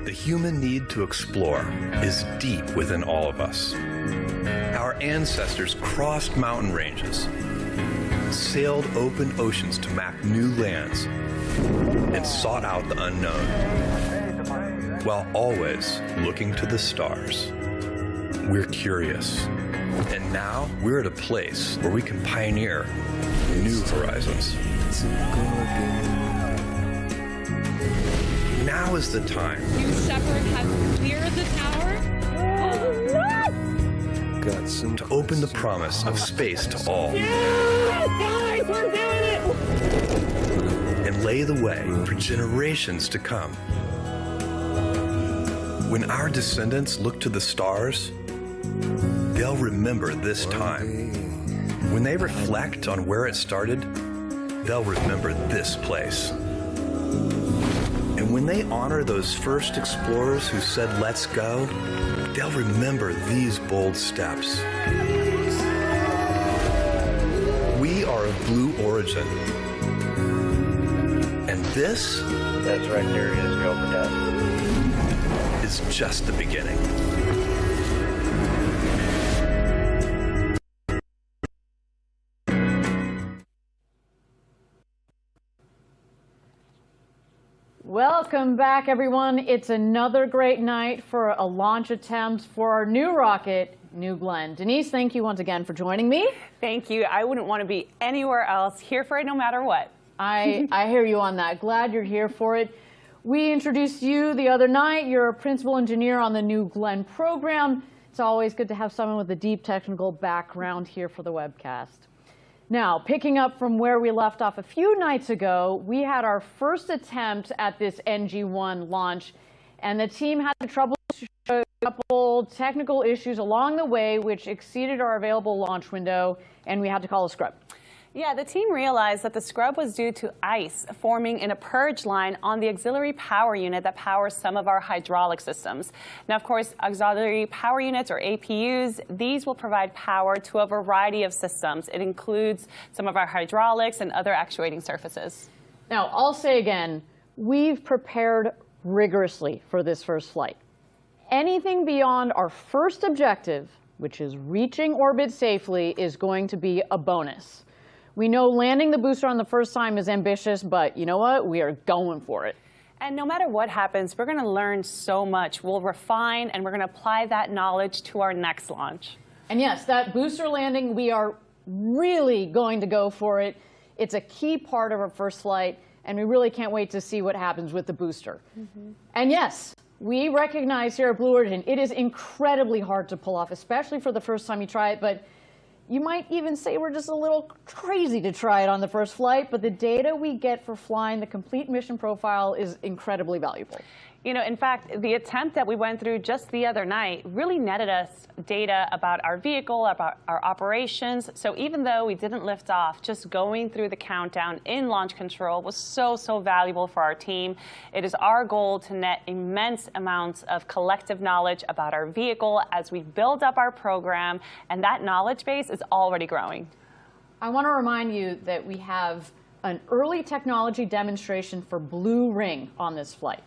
The human need to explore is deep within all of us. Our ancestors crossed mountain ranges, sailed open oceans to map new lands, and sought out the unknown, while always looking to the stars. We're curious, and now we're at a place where we can pioneer new horizons. Now is the time. You, Shepard, have cleared the tower? To open the promise of space to all. Guys, we're doing it! And lay the way for generations to come. When our descendants look to the stars, they'll remember this time. When they reflect on where it started, they'll remember this place. And when they honor those first explorers who said, "Let's go," they'll remember these bold steps. We are of blue origin. And this, that's right there, is go for test, is just the beginning. Welcome back, everyone. It's another great night for a launch attempt for our new rocket, New Glenn. Denise, thank you once again for joining me. Thank you. I wouldn't want to be anywhere else. Here for it no matter what. I hear you on that. Glad you're here for it. We introduced you the other night. You're a principal engineer on the New Glenn program. It's always good to have someone with a deep technical background here for the webcast. Now, picking up from where we left off a few nights ago, we had our first attempt at this NG-1 launch, and the team had trouble a couple technical issues along the way, which exceeded our available launch window, and we had to call a scrub. Yeah, the team realized that the scrub was due to ice forming in a purge line on the auxiliary power unit that powers some of our hydraulic systems. Now, of course, auxiliary power units, or APUs, these will provide power to a variety of systems. It includes some of our hydraulics and other actuating surfaces. Now, I'll say again, we've prepared rigorously for this first flight. Anything beyond our first objective, which is reaching orbit safely, is going to be a bonus. We know landing the booster on the first time is ambitious, but you know what? We are going for it. And no matter what happens, we're going to learn so much. We'll refine, and we're going to apply that knowledge to our next launch. And yes, that booster landing, we are really going to go for it. It's a key part of our first flight, and we really can't wait to see what happens with the booster. And yes, we recognize here at Blue Origin, it is incredibly hard to pull off, especially for the first time you try it, but you might even say we're just a little crazy to try it on the first flight, but the data we get for flying the complete mission profile is incredibly valuable. You know, in fact, the attempt that we went through just the other night really netted us data about our vehicle, about our operations. So even though we didn't lift off, just going through the countdown in launch control was so valuable for our team. It is our goal to net immense amounts of collective knowledge about our vehicle as we build up our program, and that knowledge base is already growing. I want to remind you that we have an early technology demonstration for Blue Ring on this flight.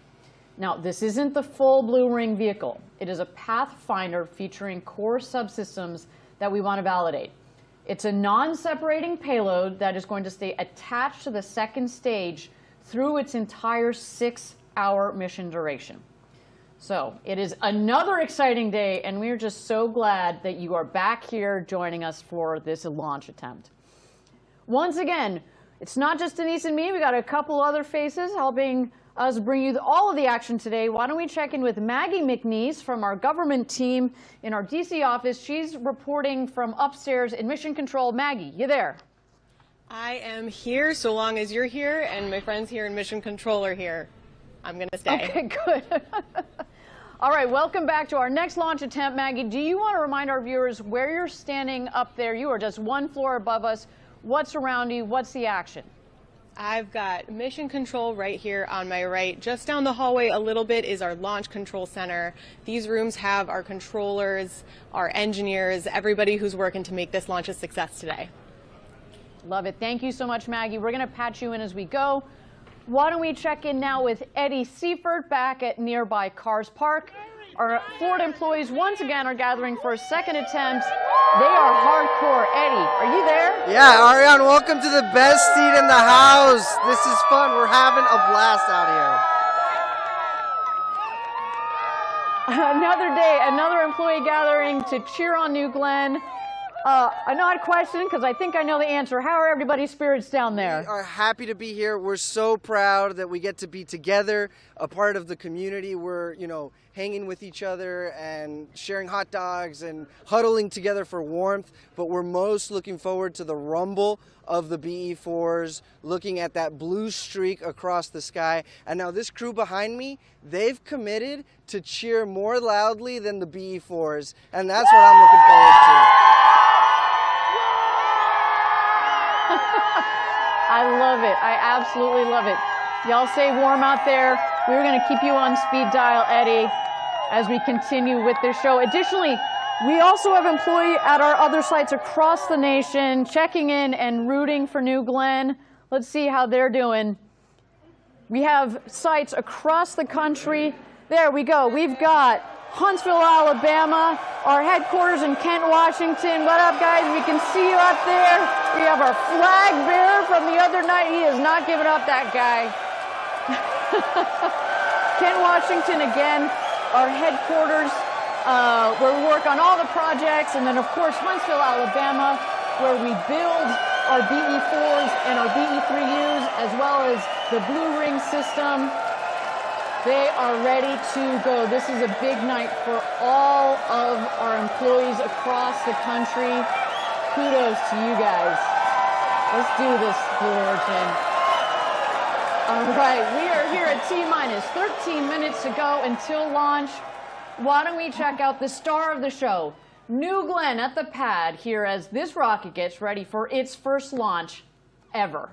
Now, this isn't the full Blue Ring vehicle. It is a pathfinder featuring core subsystems that we want to validate. It's a non-separating payload that is going to stay attached to the second stage through its entire 6-hour mission duration. So it is another exciting day, and we're just so glad that you are back here joining us for this launch attempt. Once again, it's not just Denise and me. We got a couple other faces helping us bring you all of the action today. Why don't we check in with Maggie McNeese from our government team in our DC office. She's reporting from upstairs in Mission Control. Maggie, you there? I am here so long as you're here and my friends here in Mission Control are here. I'm going to stay. Okay, good. All right, welcome back to our next launch attempt. Maggie, do you want to remind our viewers where you're standing up there? You are just one floor above us. What's around you? What's the action? I've got Mission Control right here on my right. Just down the hallway a little bit is our Launch Control Center. These rooms have our controllers, our engineers, everybody who's working to make this launch a success today. Love it. Thank you so much, Maggie. We're going to patch you in as we go. Why don't we check in now with Eddie Seifert back at nearby Cars Park. Our Florida employees once again are gathering for a second attempt. They are hardcore. Eddie, are you there? Yeah, Ariane, welcome to the best seat in the house. This is fun. We're having a blast out here. Another day, another employee gathering to cheer on New Glenn. An odd question, because I think I know the answer. How are everybody's spirits down there? We are happy to be here. We're so proud that we get to be together, a part of the community. We're, hanging with each other and sharing hot dogs and huddling together for warmth. But we're most looking forward to the rumble of the BE4s, looking at that blue streak across the sky. And now this crew behind me, they've committed to cheer more loudly than the BE4s. And that's what I'm looking forward to. I love it. I absolutely love it. Y'all stay warm out there. We're going to keep you on speed dial, Eddie, as we continue with this show. Additionally, we also have employees at our other sites across the nation checking in and rooting for New Glenn. Let's see how they're doing. We have sites across the country. There we go. We've got Huntsville, Alabama, our headquarters in Kent, Washington. What up, guys? We can see you up there. We have our flag bearer from the other night. He has not given up, that guy. Kent, Washington again, our headquarters, where we work on all the projects. And then, of course, Huntsville, Alabama, where we build our BE4s and our BE3Us, as well as the Blue Ring system. They are ready to go. This is a big night for all of our employees across the country. Kudos to you guys. Let's do this, Blue Origin. All right, we are here at T-minus 13 minutes to go until launch. Why don't we check out the star of the show, New Glenn at the pad here as this rocket gets ready for its first launch ever.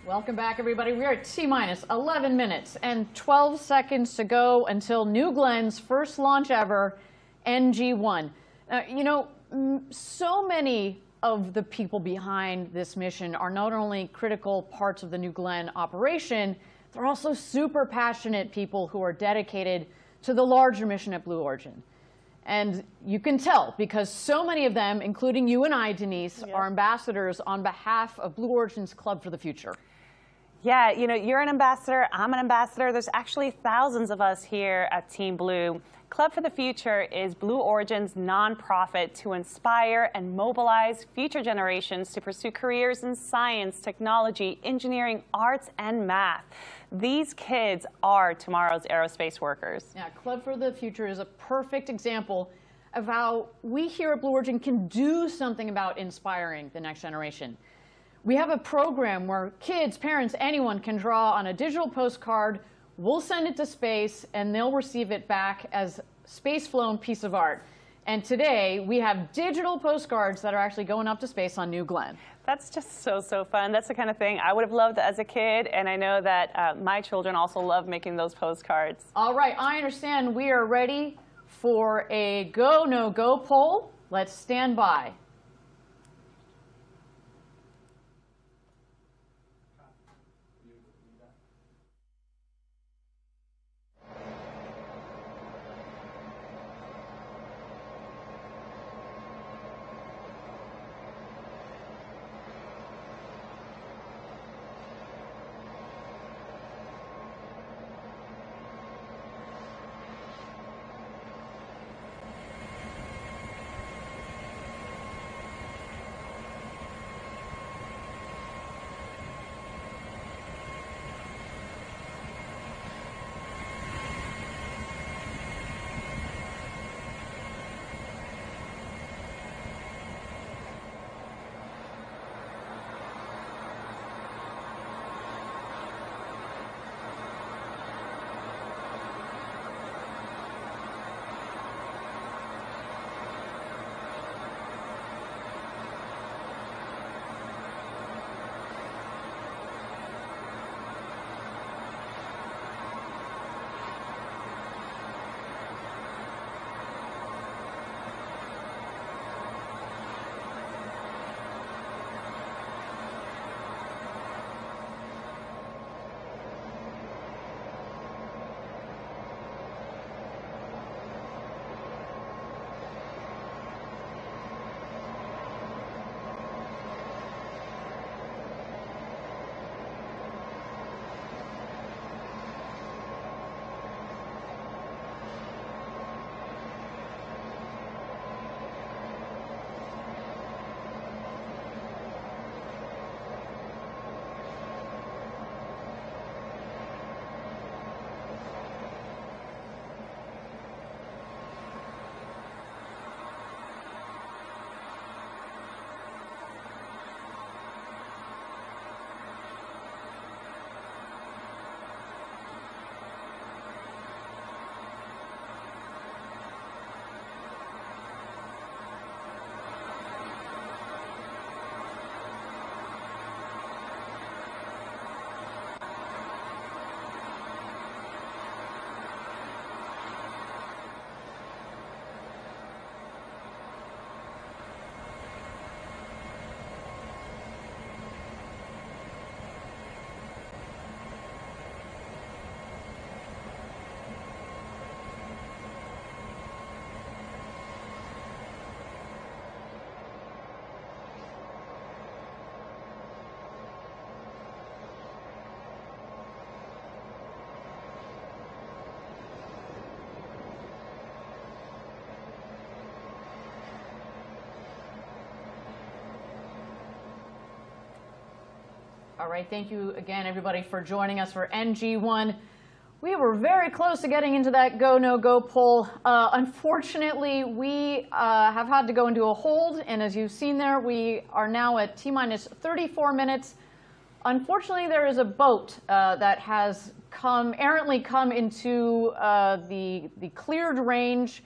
Welcome back, everybody. We are at T-minus 11 minutes and 12 seconds to go until New Glenn's first launch ever, NG-1. So many of the people behind this mission are not only critical parts of the New Glenn operation, they're also super passionate people who are dedicated to the larger mission at Blue Origin. And you can tell because so many of them, including you and I, Denise, are ambassadors on behalf of Blue Origin's Club for the Future. Yeah, you're an ambassador, I'm an ambassador. There's actually thousands of us here at Team Blue. Club for the Future is Blue Origin's nonprofit to inspire and mobilize future generations to pursue careers in science, technology, engineering, arts, and math. These kids are tomorrow's aerospace workers. Yeah, Club for the Future is a perfect example of how we here at Blue Origin can do something about inspiring the next generation. We have a program where kids, parents, anyone can draw on a digital postcard. We'll send it to space, and they'll receive it back as space-flown piece of art. And today we have digital postcards that are actually going up to space on New Glenn. That's just so fun. That's the kind of thing I would have loved as a kid, and I know that my children also love making those postcards. All right, I understand we are ready for a go, no go poll. Let's stand by. All right, thank you again, everybody, for joining us for NG1. We were very close to getting into that go, no go poll. Unfortunately, we have had to go into a hold, and as you've seen there, we are now at T-minus 34 minutes. Unfortunately, there is a boat that has errantly come into the cleared range,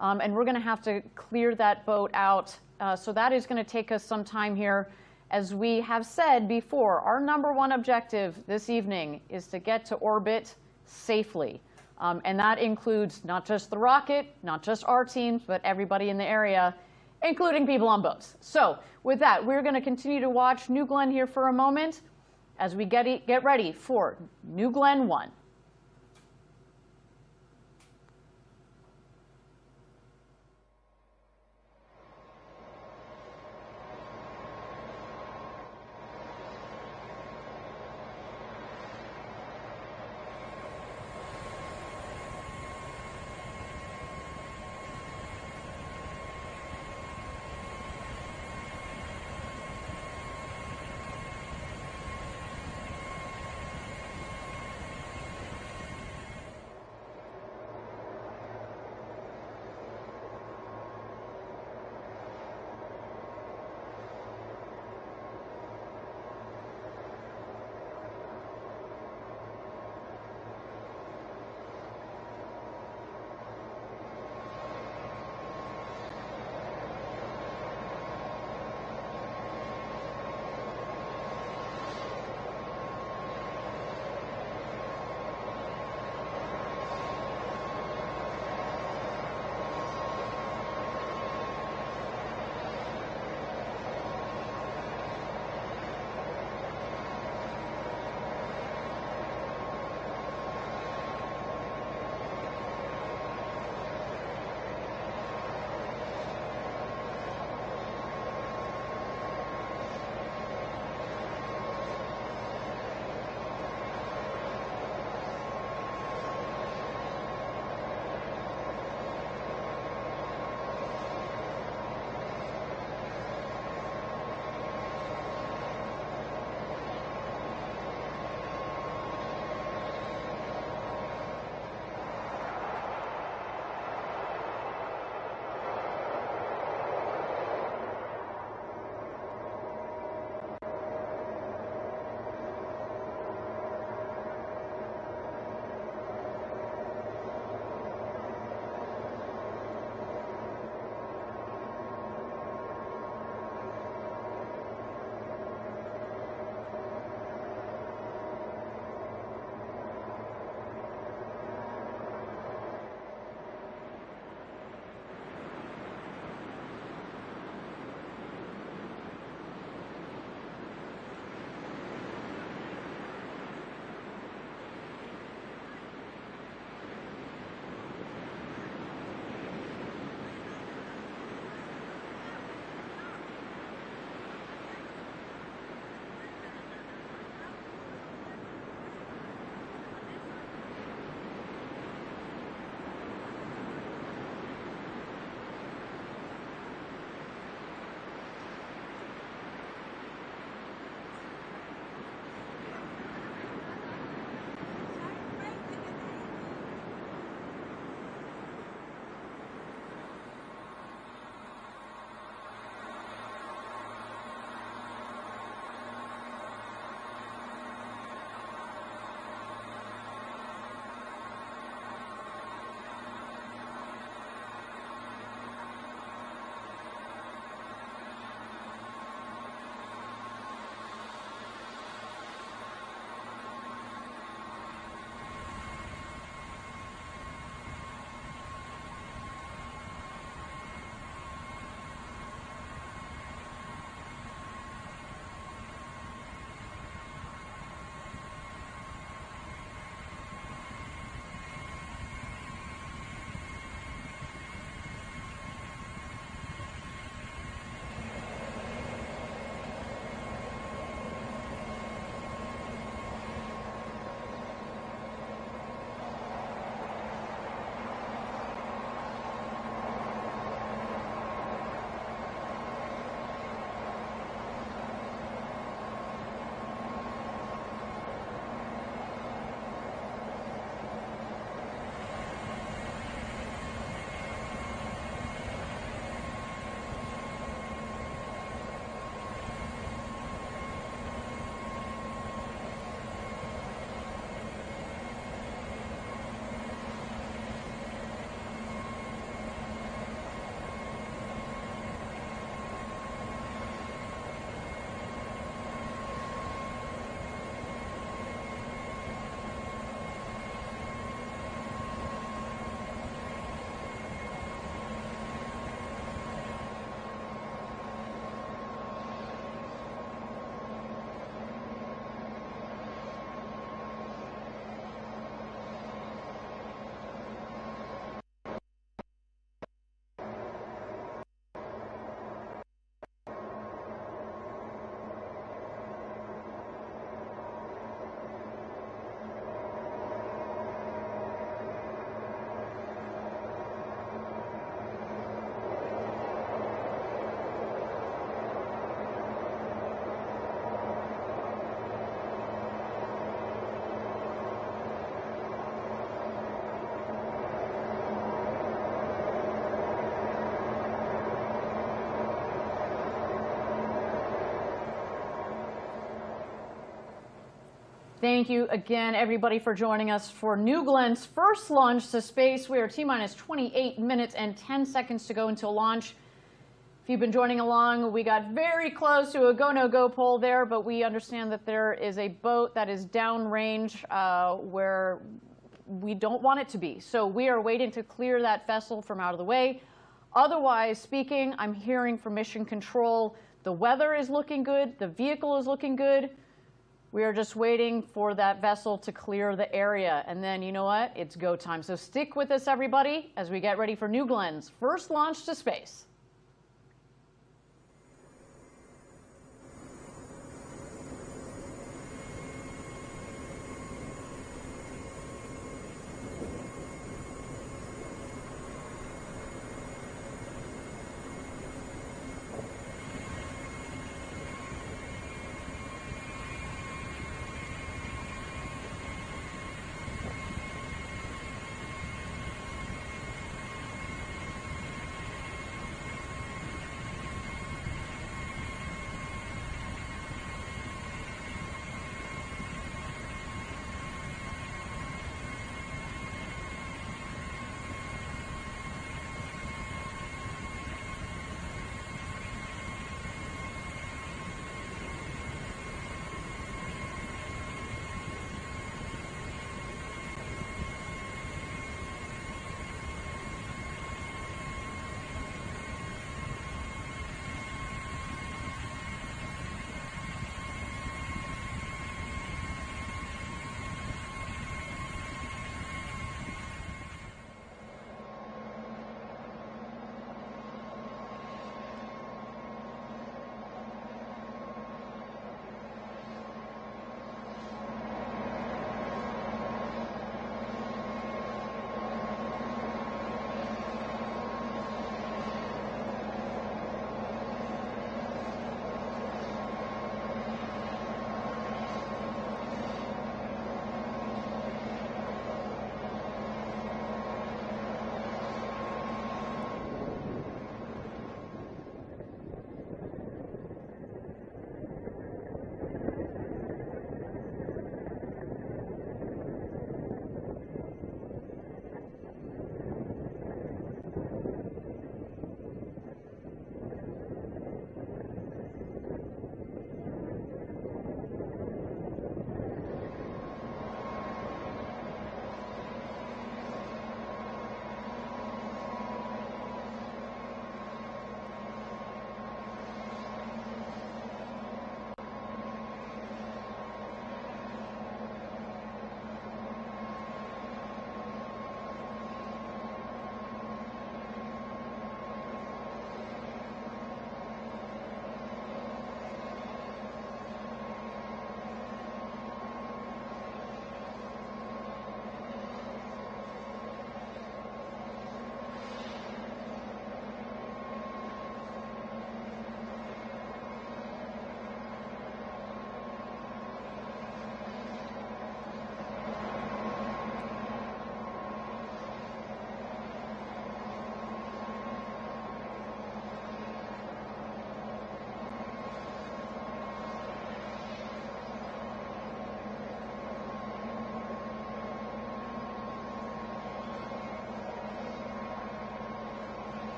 and we're going to have to clear that boat out. So that is going to take us some time here. As we have said before, our #1 objective this evening is to get to orbit safely. And that includes not just the rocket, not just our teams, but everybody in the area, including people on boats. So with that, we're going to continue to watch New Glenn here for a moment as we get ready for New Glenn 1. Thank you again, everybody, for joining us for New Glen's first launch to space. We are T-minus 28 minutes and 10 seconds to go until launch. If you've been joining along, we got very close to a go, no go poll there, but we understand that there is a boat that is downrange where we don't want it to be. So we are waiting to clear that vessel from out of the way. Otherwise speaking, I'm hearing from Mission Control, the weather is looking good, the vehicle is looking good. We are just waiting for that vessel to clear the area. And then, you know what? It's go time. So stick with us, everybody, as we get ready for New Glen's first launch to space.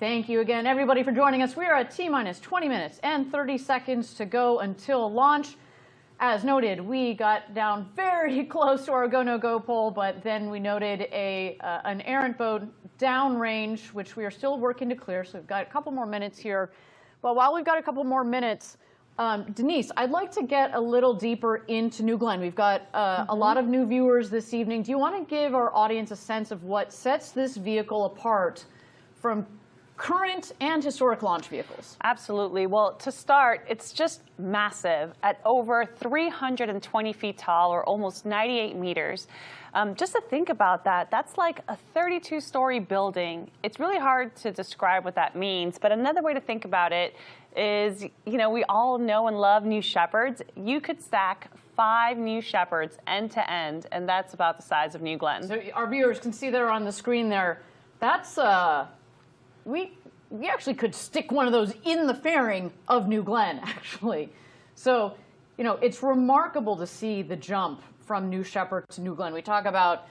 Thank you again, everybody, for joining us. We are at T-minus 20 minutes and 30 seconds to go until launch. As noted, we got down very close to our go, no go pole, but then we noted an errant boat downrange, which we are still working to clear. So we've got a couple more minutes here. But while we've got a couple more minutes, Denise, I'd like to get a little deeper into New Glenn. We've got a lot of new viewers this evening. Do you want to give our audience a sense of what sets this vehicle apart from current and historic launch vehicles? Absolutely. Well, to start, it's just massive at over 320 feet tall, or almost 98 meters. Just to think about that, that's like a 32-story building. It's really hard to describe what that means, but another way to think about it is, you know, we all know and love New Shepards. You could stack 5 New Shepards end to end, and that's about the size of New Glenn. So our viewers can see there on the screen there, that's we actually could stick one of those in the fairing of New Glenn, actually. So, you know, it's remarkable to see the jump from New Shepard to New Glenn. We talk about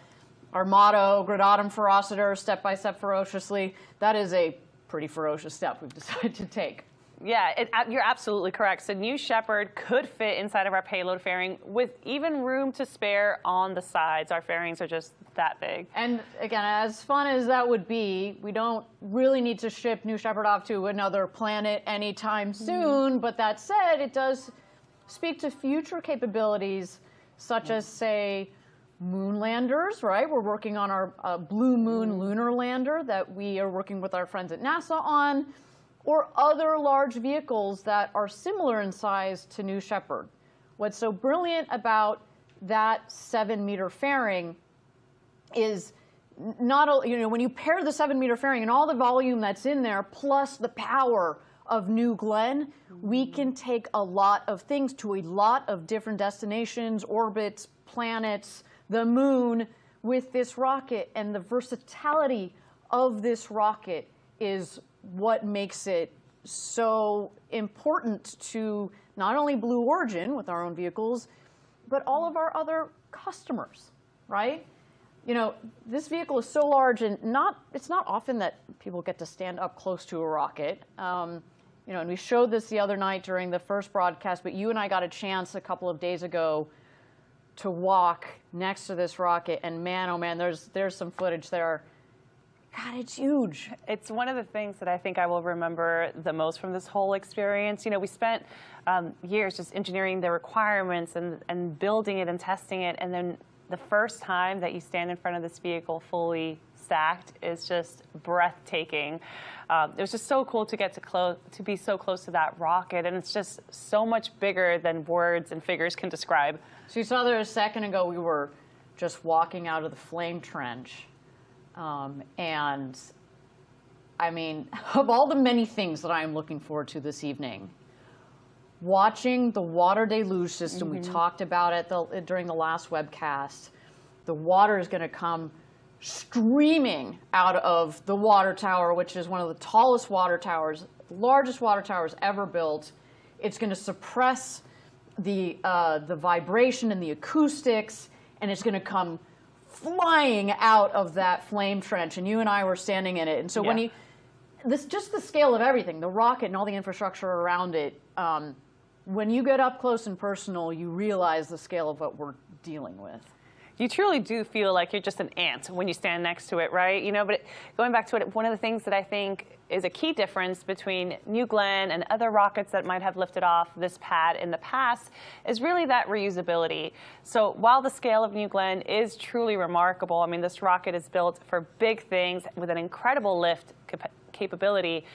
our motto, gradatum ferociter, step by step ferociously. That is a pretty ferocious step we've decided to take. Yeah, you're absolutely correct. So New Shepard could fit inside of our payload fairing with even room to spare on the sides. Our fairings are just that big. And again, as fun as that would be, we don't really need to ship New Shepard off to another planet anytime soon. But that said, it does speak to future capabilities, such as, say, moon landers, right? We're working on our Blue Moon lunar lander that we are working with our friends at NASA on, or other large vehicles that are similar in size to New Shepard. What's so brilliant about that 7-meter fairing is not, you know, when you pair the 7-meter fairing and all the volume that's in there, plus the power of New Glenn, we can take a lot of things to a lot of different destinations, orbits, planets, the moon with this rocket. And the versatility of this rocket is what makes it so important to not only Blue Origin with our own vehicles, but all of our other customers, right? You know, this vehicle is so large, and it's not often that people get to stand up close to a rocket. You know, and we showed this the other night during the first broadcast, but you and I got a chance a couple of days ago to walk next to this rocket, and man, oh man, there's some footage there. God, it's huge. It's one of the things that I think I will remember the most from this whole experience. You know, we spent years just engineering the requirements and building it and testing it, and then the first time that you stand in front of this vehicle fully stacked is just breathtaking. It was just so cool to get to be so close to that rocket, and it's just so much bigger than words and figures can describe. So you saw there a second ago we were just walking out of the flame trench. And I mean, of all the many things that I am looking forward to this evening, watching the water deluge system, we talked about it during the last webcast, the water is going to come streaming out of the water tower, which is one of the tallest water towers, largest water towers ever built. It's going to suppress the vibration and the acoustics, and it's going to come flying out of that flame trench, and you and I were standing in it. And so when just the scale of everything, the rocket and all the infrastructure around it, when you get up close and personal, you realize the scale of what we're dealing with. You truly do feel like you're just an ant when you stand next to it, right? You know, but going back to it, one of the things that I think is a key difference between New Glenn and other rockets that might have lifted off this pad in the past is really that reusability. So while the scale of New Glenn is truly remarkable, I mean, this rocket is built for big things with an incredible lift capability.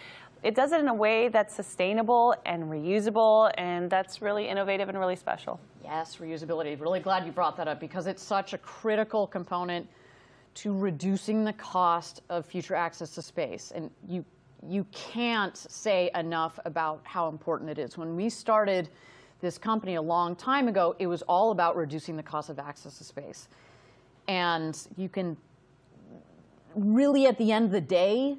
It does it in a way that's sustainable and reusable, and that's really innovative and really special. Yes, reusability. Really glad you brought that up, because it's such a critical component to reducing the cost of future access to space. And you can't say enough about how important it is. When we started this company a long time ago, it was all about reducing the cost of access to space. And you can really, at the end of the day,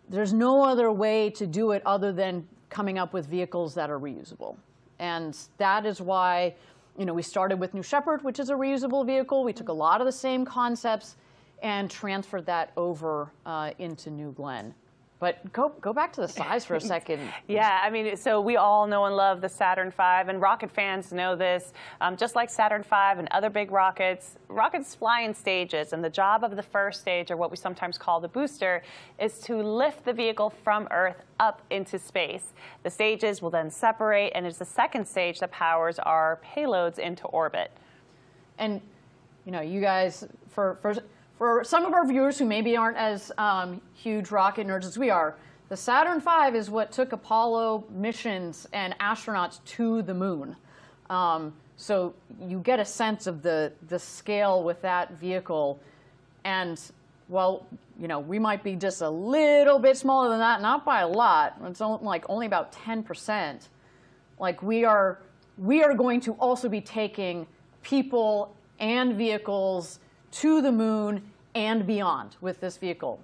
there's no other way to do it other than coming up with vehicles that are reusable. And that is why, you know, we started with New Shepard, which is a reusable vehicle. We took a lot of the same concepts and transferred that over into New Glenn. But go back to the size for a second. Yeah, I mean, so we all know and love the Saturn V, and rocket fans know this. Just like Saturn V and other big rockets, rockets fly in stages, and the job of the first stage, or what we sometimes call the booster, is to lift the vehicle from Earth up into space. The stages will then separate, and it's the second stage that powers our payloads into orbit. And, you know, you guys, for some of our viewers who maybe aren't as huge rocket nerds as we are, the Saturn V is what took Apollo missions and astronauts to the moon. So you get a sense of the scale with that vehicle. And, well, you know, we might be just a little bit smaller than that, not by a lot. It's only about 10%. Like, we are going to also be taking people and vehicles to the moon and beyond with this vehicle.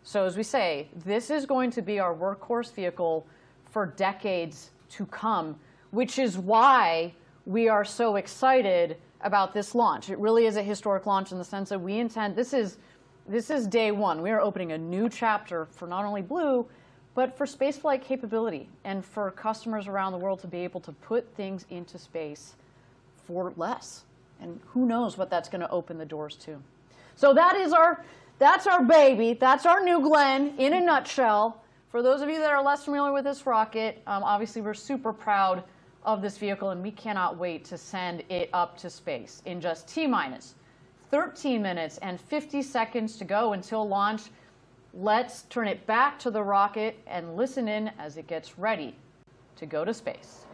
So as we say, this is going to be our workhorse vehicle for decades to come, which is why we are so excited about this launch. It really is a historic launch in the sense that we intend, this is day one. We are opening a new chapter for not only Blue, but for spaceflight capability and for customers around the world to be able to put things into space for less. And who knows what that's going to open the doors to. So that's our baby. That's our New Glenn in a nutshell. For those of you that are less familiar with this rocket, obviously we're super proud of this vehicle, and we cannot wait to send it up to space in just T-minus 13 minutes and 50 seconds to go until launch. Let's turn it back to the rocket and listen in as it gets ready to go to space.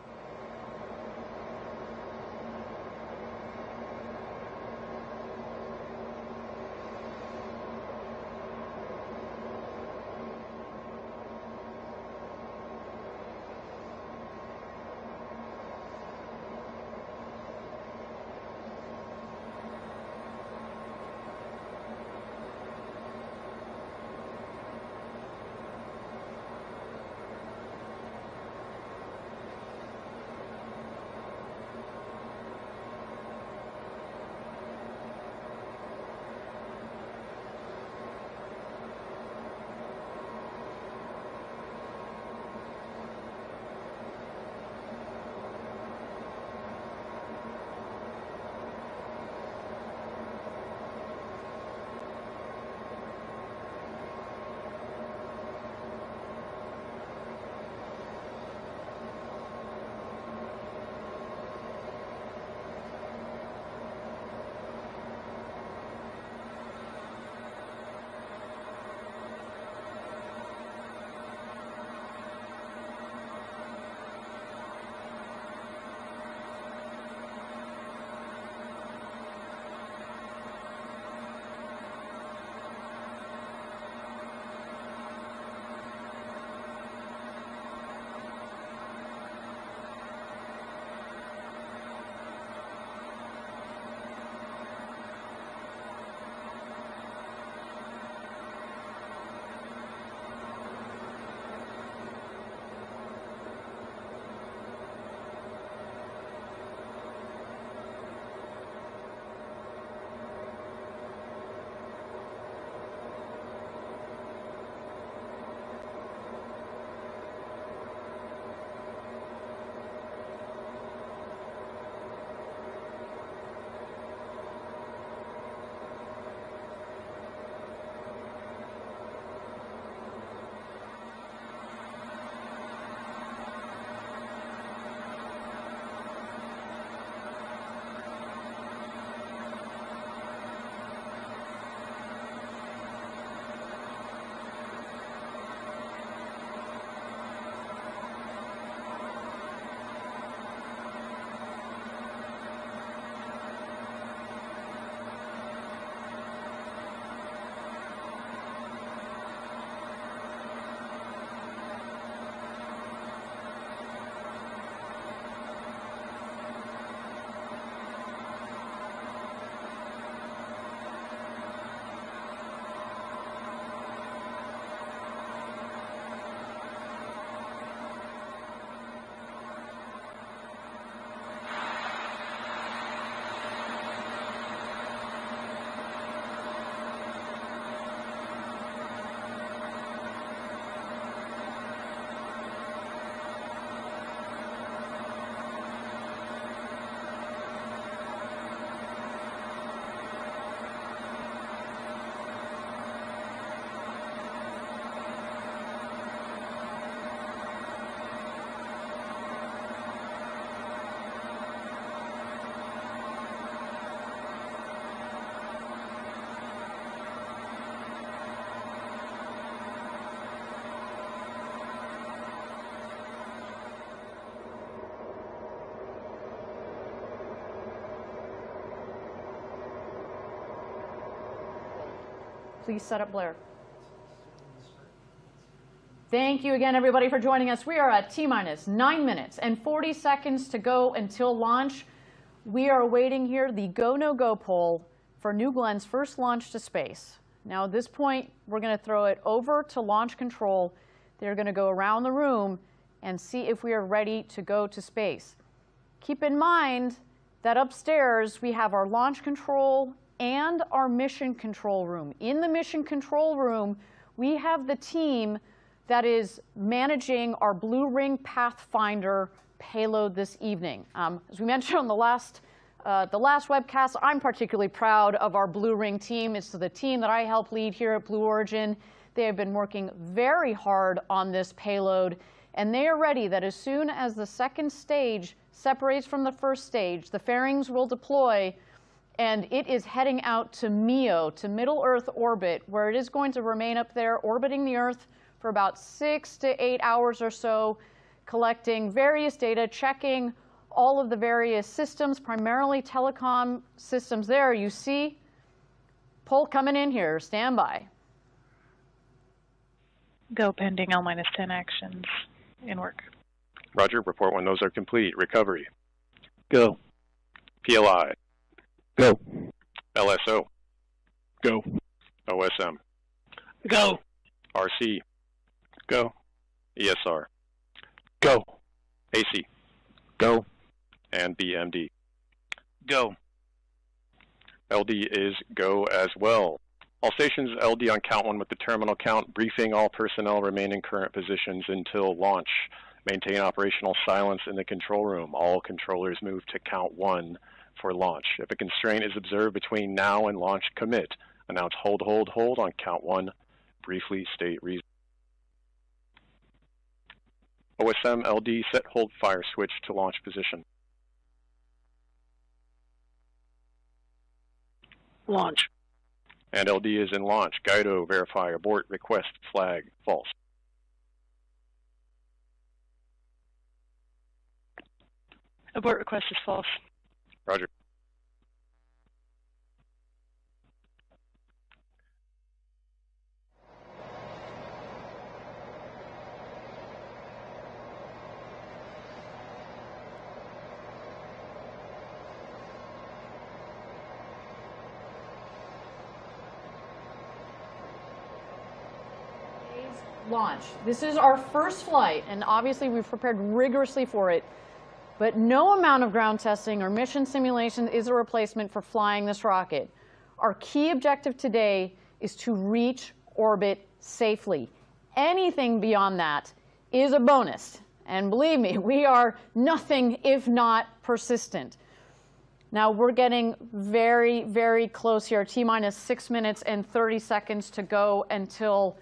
Please set up Blair. Thank you again, everybody, for joining us. We are at T-minus 9 minutes and 40 seconds to go until launch. We are awaiting here the go, no go poll for New Glenn's first launch to space. Now, at this point, we're going to throw it over to launch control. They're going to go around the room and see if we are ready to go to space. Keep in mind that upstairs we have our launch control and our mission control room. In the mission control room, we have the team that is managing our Blue Ring Pathfinder payload this evening. As we mentioned on the last webcast, I'm particularly proud of our Blue Ring team. It's the team that I help lead here at Blue Origin. They have been working very hard on this payload, and they are ready that as soon as the second stage separates from the first stage, the fairings will deploy, and it is heading out to MEO, to Middle Earth orbit, where it is going to remain up there orbiting the Earth for about 6 to 8 hours or so, collecting various data, checking all of the various systems, primarily telecom systems. There you see poll coming in here. Stand by. Go pending L-10 actions in work. Roger, report when those are complete. Recovery. Go. PLI. Go. LSO. Go. OSM. Go. RC. Go. ESR. Go. AC. Go. And BMD. Go. LD is go as well. All stations LD on count 1 with the terminal count. Briefing all personnel remain in current positions until launch. Maintain operational silence in the control room. All controllers move to count 1 for launch. If a constraint is observed between now and launch, commit. Announce hold, hold, hold on count 1. Briefly state reason. OSM LD set hold fire switch to launch position. Launch. And LD is in launch. Guido, verify, abort, request, flag, false. Abort request is false. Roger. Launch. This is our first flight, and obviously we've prepared rigorously for it, but no amount of ground testing or mission simulation is a replacement for flying this rocket. Our key objective today is to reach orbit safely. Anything beyond that is a bonus, and believe me, we are nothing if not persistent. Now we're getting very, very close here. T-minus 6 minutes and 30 seconds to go until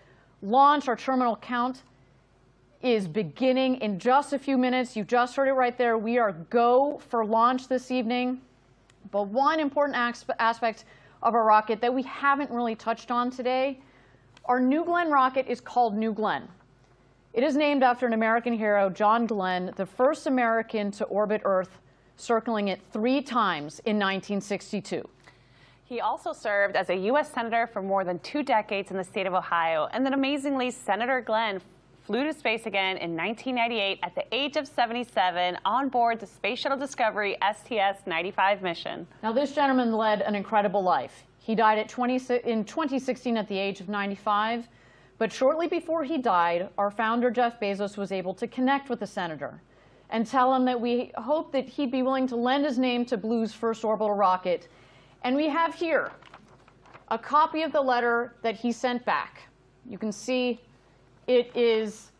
launch. Our terminal count is beginning in just a few minutes. You just heard it right there. We are go for launch this evening. But one important aspect of our rocket that we haven't really touched on today, our New Glenn rocket is called New Glenn. It is named after an American hero, John Glenn, the first American to orbit Earth, circling it 3 times in 1962. He also served as a U.S. Senator for more than 2 decades in the state of Ohio. And then amazingly, Senator Glenn flew to space again in 1998 at the age of 77 on board the Space Shuttle Discovery STS-95 mission. Now, this gentleman led an incredible life. He died in 2016 at the age of 95. But shortly before he died, our founder, Jeff Bezos, was able to connect with the senator and tell him that we hope that he'd be willing to lend his name to Blue's first orbital rocket. And we have here a copy of the letter that he sent back. You can see it is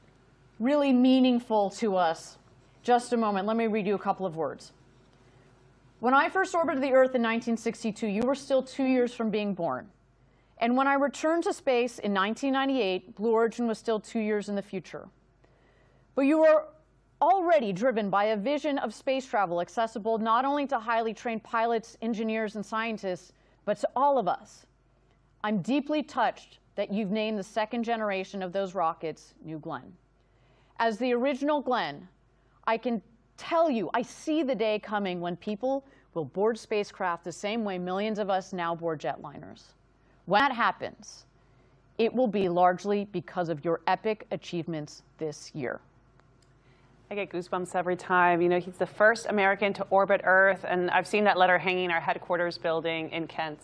really meaningful to us. Just a moment, let me read you a couple of words. When I first orbited the Earth in 1962, you were still 2 years from being born. And when I returned to space in 1998, Blue Origin was still 2 years in the future. But you were already driven by a vision of space travel accessible not only to highly trained pilots, engineers, and scientists, but to all of us. I'm deeply touched that you've named the second generation of those rockets New Glenn. As the original Glenn, I can tell you, I see the day coming when people will board spacecraft the same way millions of us now board jetliners. When that happens, it will be largely because of your epic achievements this year. I get goosebumps every time. You know, he's the first American to orbit Earth, and I've seen that letter hanging in our headquarters building in Kent.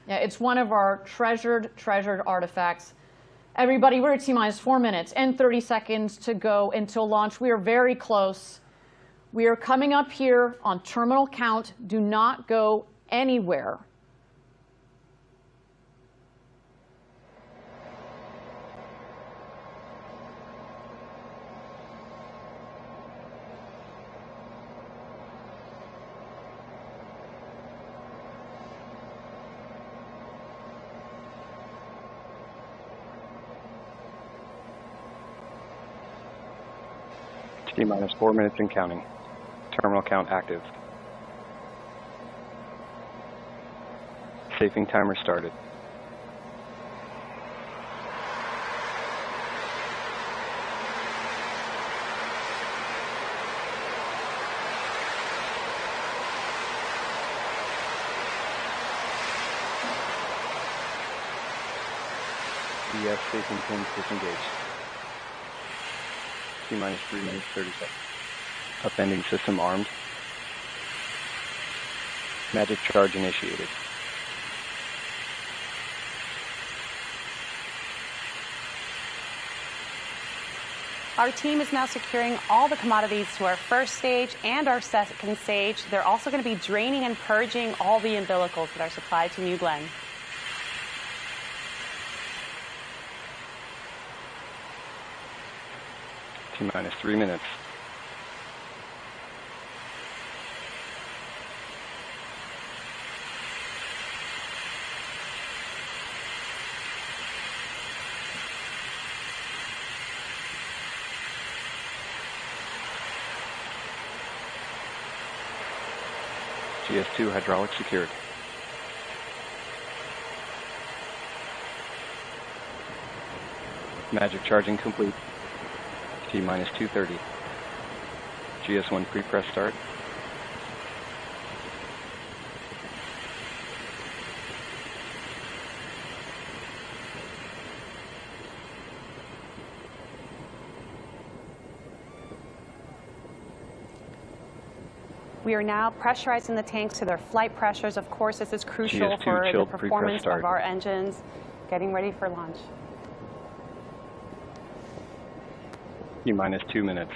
Yeah, it's one of our treasured artifacts. Everybody, we're at T-minus 4 minutes and 30 seconds to go until launch. We are very close. We are coming up here on terminal count. Do not go anywhere. T-minus 4 minutes and counting. Terminal count active. Safing timer started. ES safing pins disengaged. T-minus 3 minutes, 30 seconds. Upending system armed. Magic charge initiated. Our team is now securing all the commodities to our first stage and our second stage. They're also going to be draining and purging all the umbilicals that are supplied to New Glenn. T-minus 3 minutes. GS2 hydraulic secured. Magic charging complete. T-minus 2:30. GS1 pre-press start. We are now pressurizing the tanks to their flight pressures. Of course, this is crucial GS2 for the chilled performance pre-press of our engines. Getting ready for launch. T-minus 2 minutes.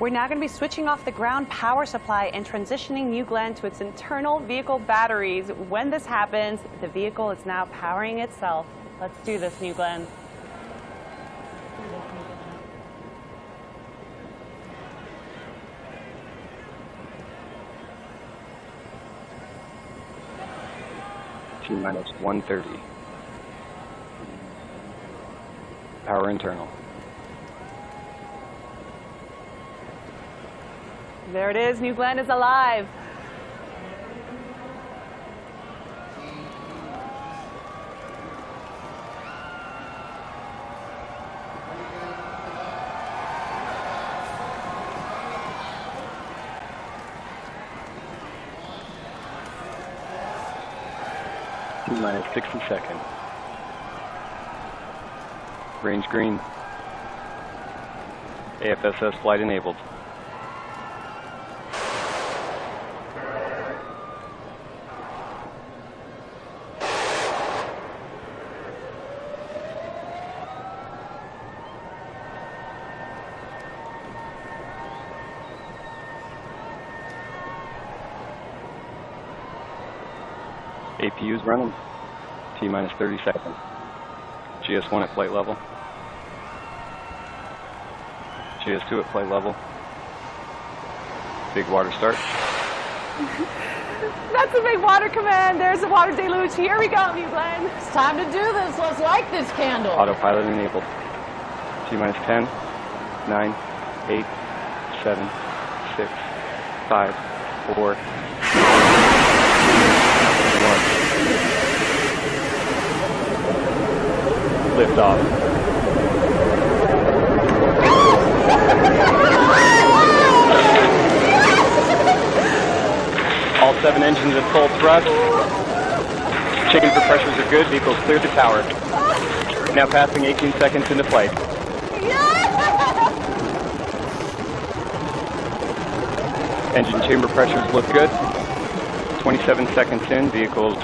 We're now going to be switching off the ground power supply and transitioning New Glenn to its internal vehicle batteries. When this happens, the vehicle is now powering itself. Let's do this, New Glenn. T-minus 1:30. Power internal. There it is, New Glenn is alive. T-minus 60 seconds. Range green. AFSS flight enabled. APU's running. T-minus 30 seconds. GS1 at flight level. GS2 at flight level. Big water start. That's the big water command. There's the water deluge. Here we go, New Glenn. It's time to do this. Let's light this candle. Autopilot enabled. T-minus 10, 9, 8, 7, 6, 5, 4, 1. Liftoff. All 7 7 engines at full thrust. Chamber pressures are good. Vehicles cleared the tower. Now passing 18 seconds into flight. Engine chamber pressures look good. 27 seconds in, vehicles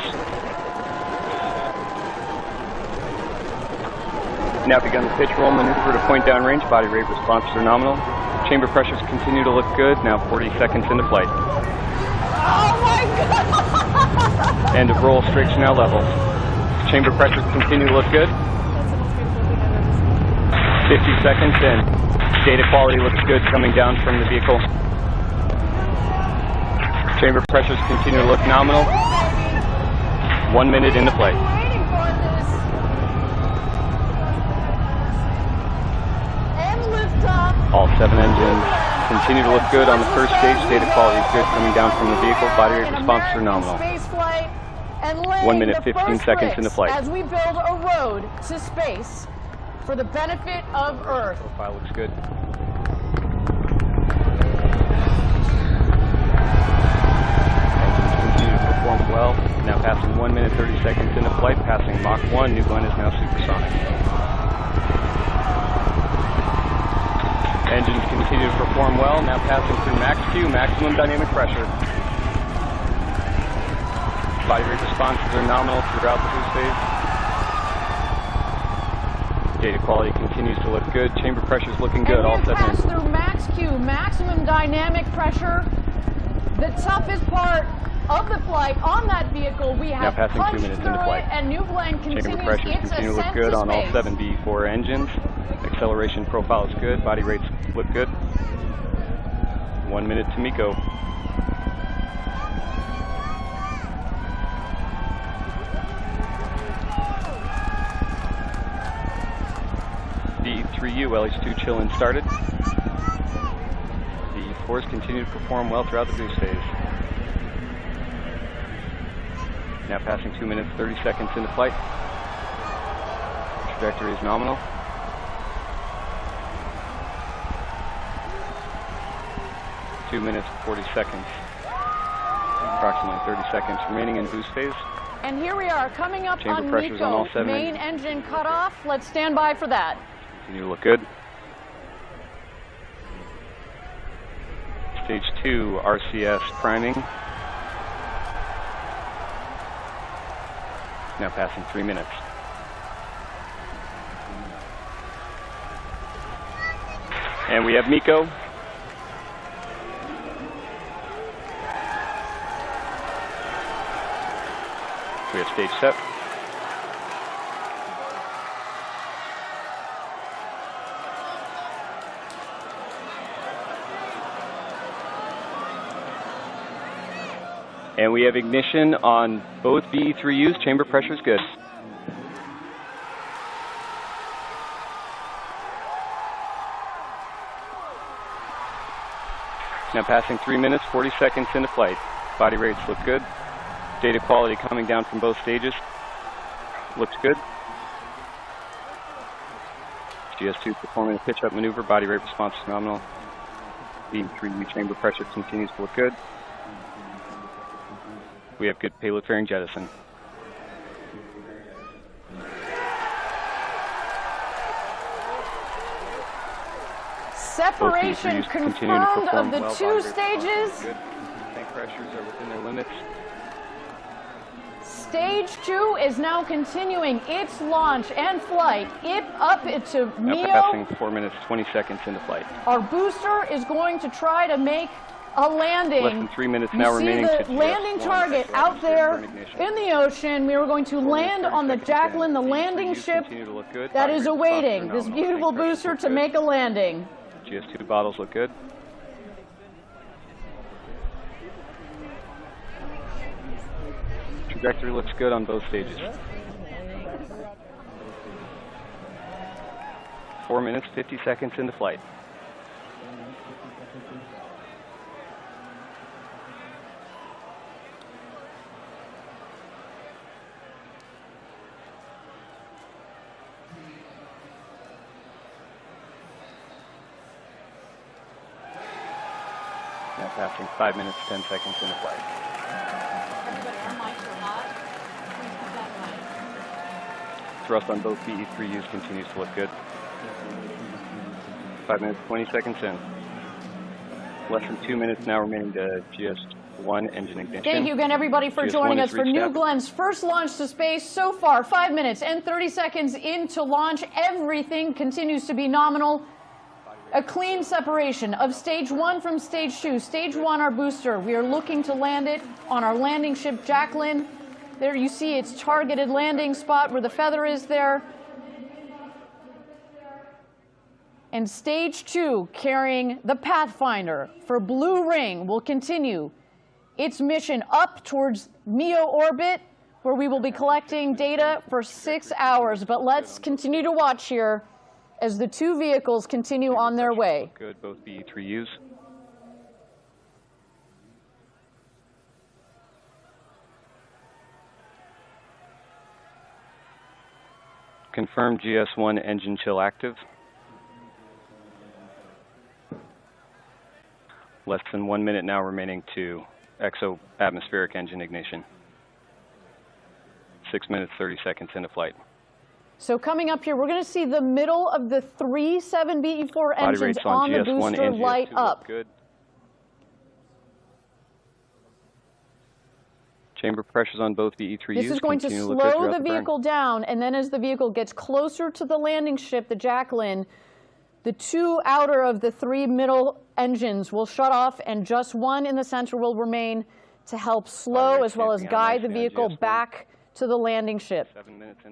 now begun the pitch roll maneuver to point down range. Body rate responses are nominal. Chamber pressures continue to look good. Now 40 seconds into flight. Oh my God! End of roll, strakes now level. Chamber pressures continue to look good. 50 seconds in. Data quality looks good coming down from the vehicle. Chamber pressures continue to look nominal. 1 minute into flight. All 7 engines continue to look good on the first stage. Data quality is good coming down from the vehicle. Body rate responses are nominal. 1 minute, 15 seconds into flight. As we build a road to space for the benefit of Earth. Profile looks good. Engines continue to perform well. Now passing 1 minute, 30 seconds into flight. Passing Mach 1. New Glenn is now supersonic. Engines continue to perform well. Now passing through max Q, maximum dynamic pressure. Body rate responses are nominal throughout the boost phase. Data quality continues to look good. Chamber pressure is looking good. All 7 pass through max Q, maximum dynamic pressure. The toughest part of the flight on that vehicle, we have now passing 2 minutes into flight. And New Glenn continues Chamber pressures its continue to look ascent good to on all space. 7 B4 engines. Acceleration profile is good. Body rates look good. 1 minute to MECO. D3U LH2 chill-in started. The E4s continue to perform well throughout the boost phase. Now passing 2 minutes, 30 seconds into flight. Trajectory is nominal. Two minutes, 40 seconds. Approximately 30 seconds remaining in boost phase. And here we are, coming up Chamber on pressures on all MECO. 7 Main engine cutoff. Let's stand by for that. Continue to look good. Stage 2 RCS priming. Now passing 3 minutes. And we have MECO. We have stage set. And we have ignition on both BE3Us. Chamber pressure is good. Now passing 3 minutes, 40 seconds into flight. Body rates look good. Data quality coming down from both stages. Looks good. GS2 performing a pitch-up maneuver. Body rate response is nominal. BE3U chamber pressure continues to look good. We have good payload fairing jettison. Separation confirmed of the 2 stages. Tank pressures are within their limits. Stage 2 is now continuing its launch and flight up into Now MEO. passing 4 minutes, 20 seconds into flight. Our booster is going to try to make a landing. Less than 3 minutes now remaining. You see the landing target out there in the ocean. We are going to land on the Jacqueline, the landing ship that is awaiting this beautiful booster to make a landing. GS2 bottles look good. Trajectory looks good on both stages. 4 minutes, 50 seconds into flight. Now passing 5 minutes, 10 seconds into flight. thrust on both BE3Us continues to look good. 5 minutes, 20 seconds in. Less than 2 minutes now remaining to GS1 engine ignition. Thank you again, everybody, for joining us for New Glen's first launch to space. So far, 5 minutes and 30 seconds into launch. Everything continues to be nominal. A clean separation of stage 1 from stage 2. Stage 1, our booster. We are looking to land it on our landing ship, Jacqueline. There you see its targeted landing spot where the feather is there. And stage 2, carrying the Pathfinder for Blue Ring, will continue its mission up towards MEO orbit, where we will be collecting data for 6 hours. But let's continue to watch here as the two vehicles continue on their way. Good, both BE3Us. Confirm GS1 engine chill active. Less than 1 minute now remaining to exo-atmospheric engine ignition. 6 minutes, 30 seconds into flight. So coming up here, we're going to see the middle of the 3 7BE4 engines on the booster light up. Good. Chamber pressures on both BE3Us. This is going to slow the vehicle down, and then as the vehicle gets closer to the landing ship, the Jacqueline, the 2 outer of the 3 middle engines will shut off, and just 1 in the center will remain to help slow as well as guide the vehicle back to the landing ship.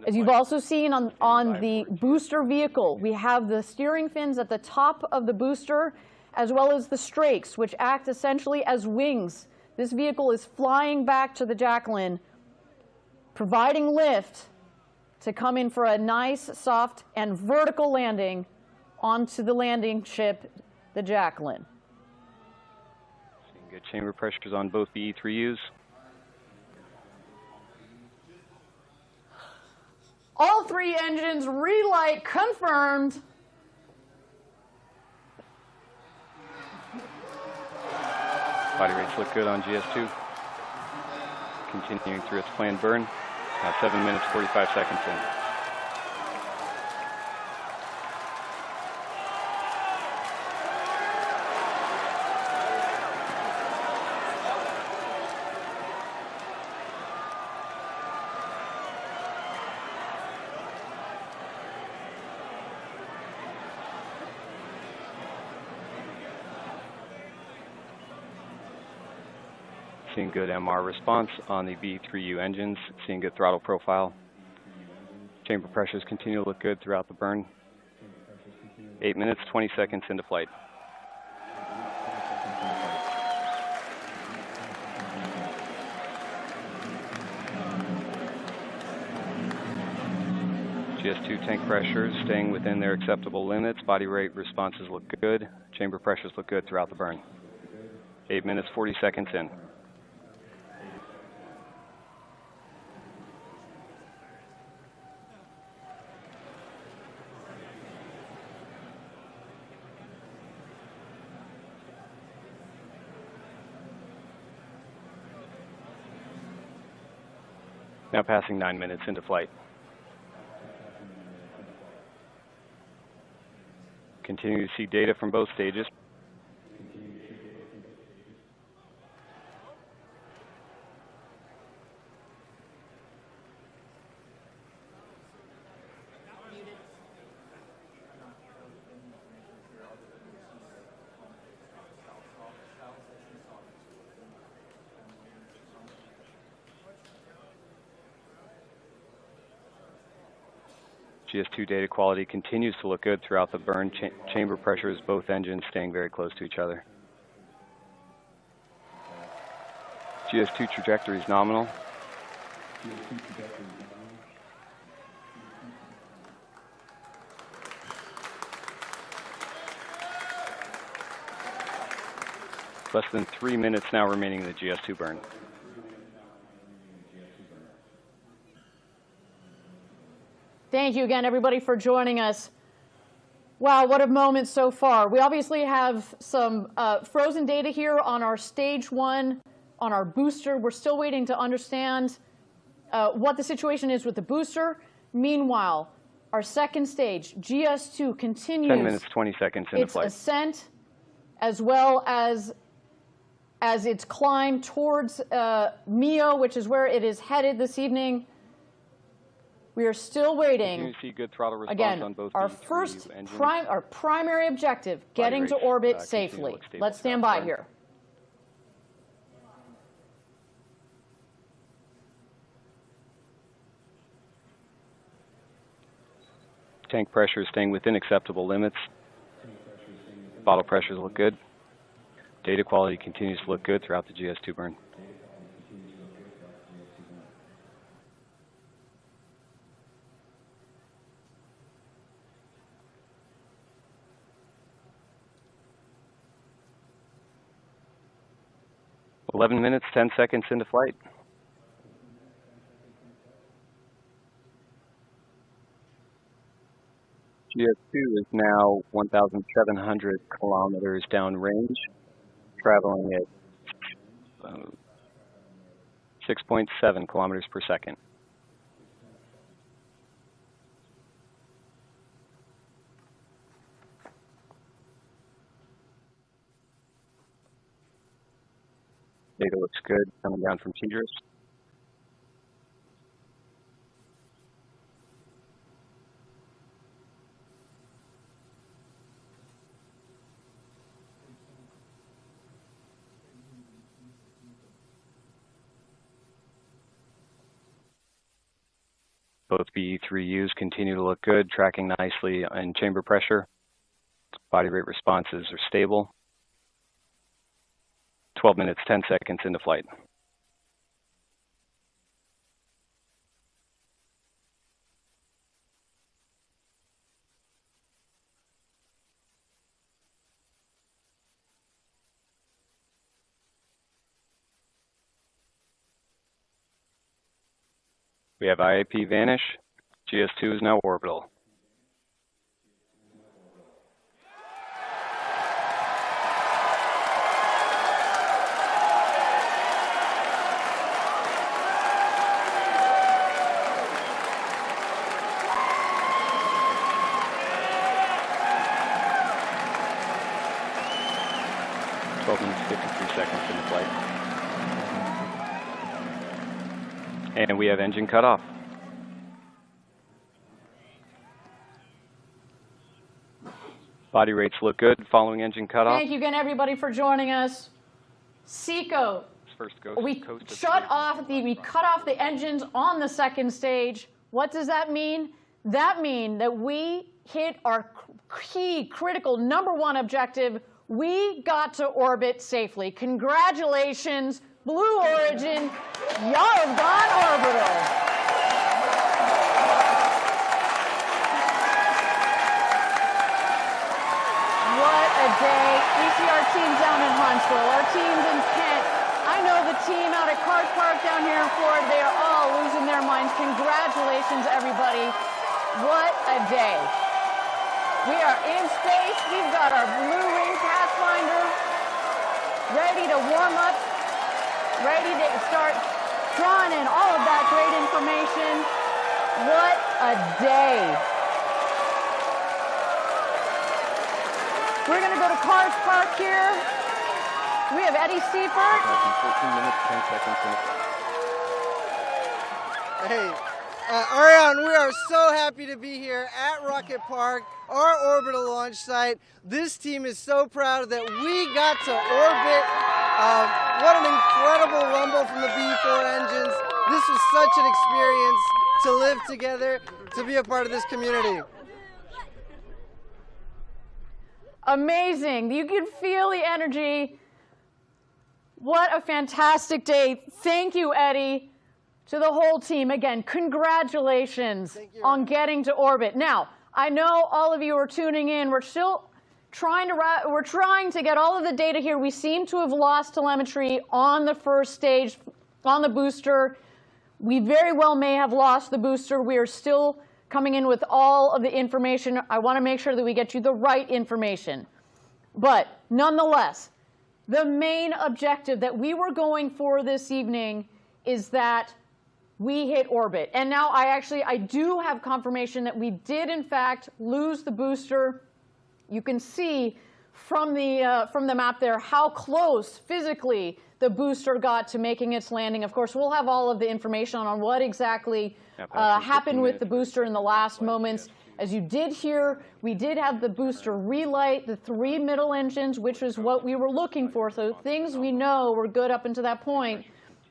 As you've also seen on the booster vehicle, we have the steering fins at the top of the booster, as well as the strakes, which act essentially as wings. This vehicle is flying back to the Jacqueline, providing lift to come in for a nice, soft, and vertical landing onto the landing ship, the Jacqueline. Seeing good chamber pressures on both BE3Us. All 3 engines relight confirmed. Body rates look good on GS2. Continuing through its planned burn. Now 7 minutes, 45 seconds in. Seeing good MR response on the B3U engines, seeing good throttle profile. Chamber pressures continue to look good throughout the burn. 8 minutes, 20 seconds into flight. GS2 tank pressures staying within their acceptable limits. Body rate responses look good. Chamber pressures look good throughout the burn. 8 minutes, 40 seconds in. Now passing 9 minutes into flight. Continue to see data from both stages. GS2 data quality continues to look good throughout the burn. Chamber pressures, both engines staying very close to each other. GS2 trajectory is nominal. Less than 3 minutes now remaining in the GS2 burn. Thank you again, everybody, for joining us. Wow, what a moment so far. We obviously have some frozen data here on our stage 1, on our booster. We're still waiting to understand what the situation is with the booster. Meanwhile, our second stage, GS2, continues 10 minutes, 20 seconds into its flight. ascent, as well as its climb towards MEO, which is where it is headed this evening. We are still waiting. You see good throttle response Again, on both our B3 engines. our primary objective, getting to orbit safely. Let's stand by here. Tank pressure is staying within acceptable limits. Bottle pressures look good. Data quality continues to look good throughout the GS2 burn. "11 minutes, 10 seconds into flight. GS2 is now 1,700 kilometers downrange, traveling at 6.7 kilometers per second. Data looks good coming down from TDRS. Both BE3Us continue to look good, tracking nicely in chamber pressure. Body rate responses are stable. 12 minutes, 10 seconds into flight. We have IAP vanish. GS2 is now orbital. Seconds into flight. And we have engine cut off. Body rates look good following engine cut off. Thank you again, everybody, for joining us. SECO, we cut off the engines on the second stage. What does that mean? That means that we hit our key, critical, #1 objective. We got to orbit safely. Congratulations, Blue Origin. Y'all have gone orbital. What a day. We see our team down in Huntsville, our teams in Kent. I know the team out at Cars Park down here in Florida, they are all losing their minds. Congratulations, everybody. What a day. We are in space. We've got our Blue Ring Pathfinder ready to warm up, ready to start drawing in all of that great information. What a day. We're going to go to Cars Park here. We have Eddie Seifert. 14 minutes, 10 seconds. Hey, Ariane, we are so happy to be here at Rocket Park, our orbital launch site. This team is so proud that we got to orbit. What an incredible rumble from the B4 engines. This was such an experience to live together, to be a part of this community. Amazing. You can feel the energy. What a fantastic day. Thank you, Eddie. To the whole team, again, congratulations on getting to orbit. Now, I know all of you are tuning in. We're still trying to get all of the data here. We seem to have lost telemetry on the first stage, on the booster. We very well may have lost the booster. We are still coming in with all of the information. I want to make sure that we get you the right information. But nonetheless, the main objective that we were going for this evening is that we hit orbit. And now I do have confirmation that we did in fact lose the booster. You can see from the map there how close physically the booster got to making its landing. Of course, we'll have all of the information on what exactly happened with the booster in the last moments. As you did hear, we did have the booster relight the 3 middle engines, which is what we were looking for. So things we know were good up until that point.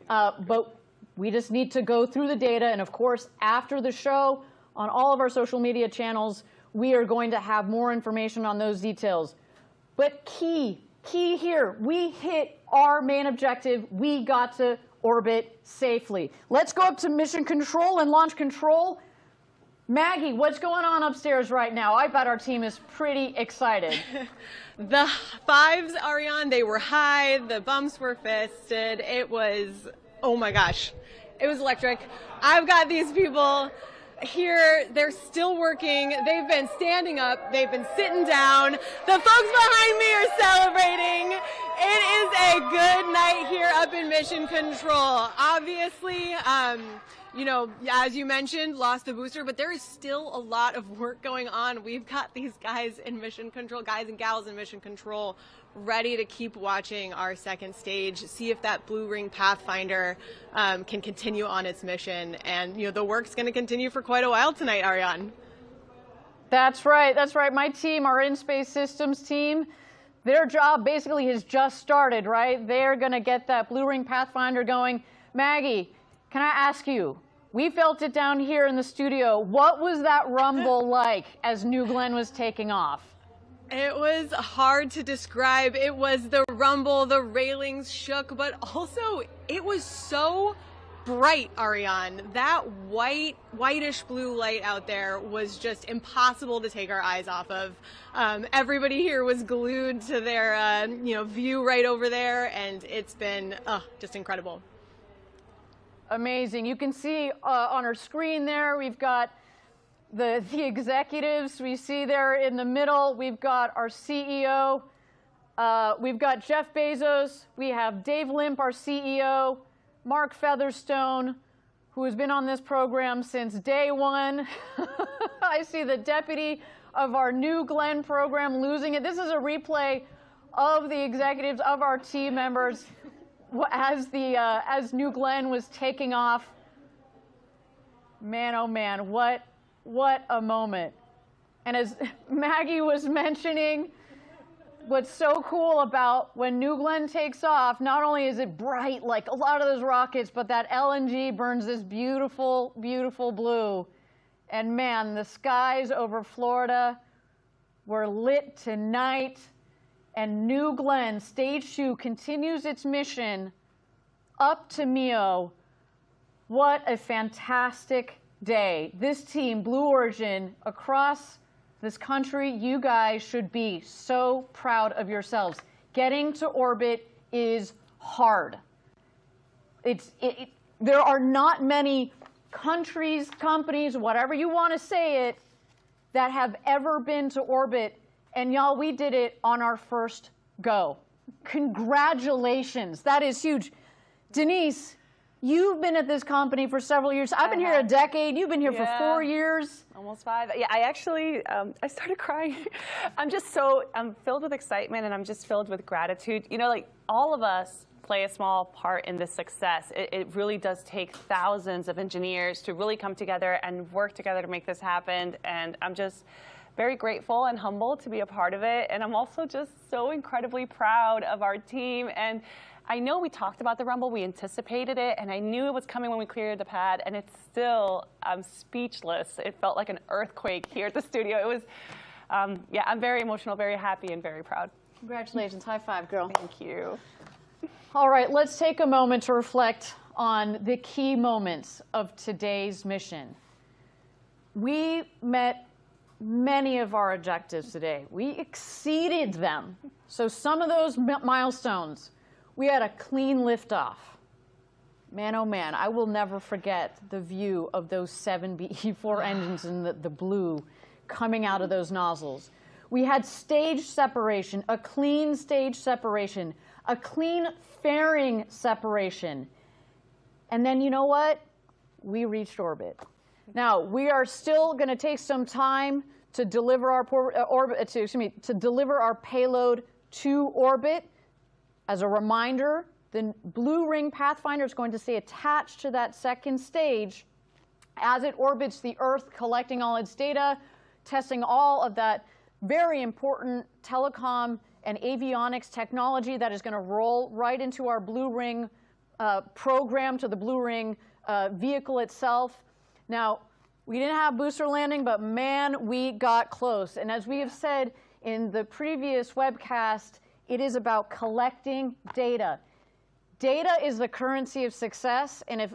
But we just need to go through the data. And of course, after the show, on all of our social media channels, we are going to have more information on those details. But key here, we hit our main objective. We got to orbit safely. Let's go up to mission control and launch control. Maggie, what's going on upstairs right now? I bet our team is pretty excited. The fives, Ariane, they were high. The bumps were fisted. It was, oh my gosh, it was electric. I've got these people here. They're still working. They've been standing up. They've been sitting down. The folks behind me are celebrating. It is a good night here up in Mission Control. Obviously, you know, as you mentioned, lost the booster, but there is still a lot of work going on. We've got these guys in Mission Control, guys and gals in Mission Control, ready to keep watching our second stage, see if that Blue Ring Pathfinder can continue on its mission. And, you know, the work's going to continue for quite a while tonight, Ariane. That's right. That's right. My team, our in-space systems team, their job basically has just started, right? They're going to get that Blue Ring Pathfinder going. Maggie, can I ask you, we felt it down here in the studio. What was that rumble like as New Glenn was taking off? It was hard to describe. It was the rumble, the railings shook, but also it was so bright, Ariane. That whitish blue light out there was just impossible to take our eyes off of. Everybody here was glued to their view right over there, and it's been just incredible. Amazing. You can see on our screen there, we've got the executives. We see there in the middle, we've got our CEO. We've got Jeff Bezos. We have Dave Limp, our CEO. Mark Featherstone, who has been on this program since day one. I see the deputy of our New Glenn program losing it. This is a replay of the executives, of our team members, as New Glenn was taking off. Man, oh man, what a moment. And as Maggie was mentioning, what's so cool about when New Glenn takes off, not only is it bright like a lot of those rockets, but that LNG burns this beautiful, beautiful blue. And man, the skies over Florida were lit tonight. And New Glenn, Stage 2, continues its mission up to MEO. What a fantastic day. This team, Blue Origin, across this country, you guys should be so proud of yourselves. Getting to orbit is hard. There are not many countries, companies, whatever you want to say it, that have ever been to orbit. And y'all, we did it on our first go. Congratulations. That is huge. Denise, you've been at this company for several years. I've been here a decade. You've been here for 4 years. Almost 5. Yeah, I actually, I started crying. I'm filled with excitement, and I'm just filled with gratitude. You know, like all of us play a small part in this success. It really does take thousands of engineers to really come together and work together to make this happen. And I'm just very grateful and humbled to be a part of it. And I'm also just so incredibly proud of our team. And I know we talked about the rumble, we anticipated it, and I knew it was coming when we cleared the pad, and it's still, I'm speechless. It felt like an earthquake here at the studio. It was, yeah, I'm very emotional, very happy, and very proud. Congratulations. High five, girl. Thank you. All right, let's take a moment to reflect on the key moments of today's mission. We met many of our objectives today. We exceeded them. So some of those milestones, we had a clean liftoff. Man, oh man, I will never forget the view of those 7 BE-4 engines and the blue coming out of those nozzles. We had stage separation, a clean stage separation, a clean fairing separation. And then you know what? we reached orbit. Now, we are still going to take some time to deliver our to deliver our payload to orbit. As a reminder, the blue ring Pathfinder is going to stay attached to that second stage as it orbits the Earth, collecting all its data, testing all of that very important telecom and avionics technology that is going to roll right into our blue ring program, to the blue ring vehicle itself. Now, we didn't have booster landing, but man, we got close. And as we have said in the previous webcast, it is about collecting data. Data is the currency of success, and if,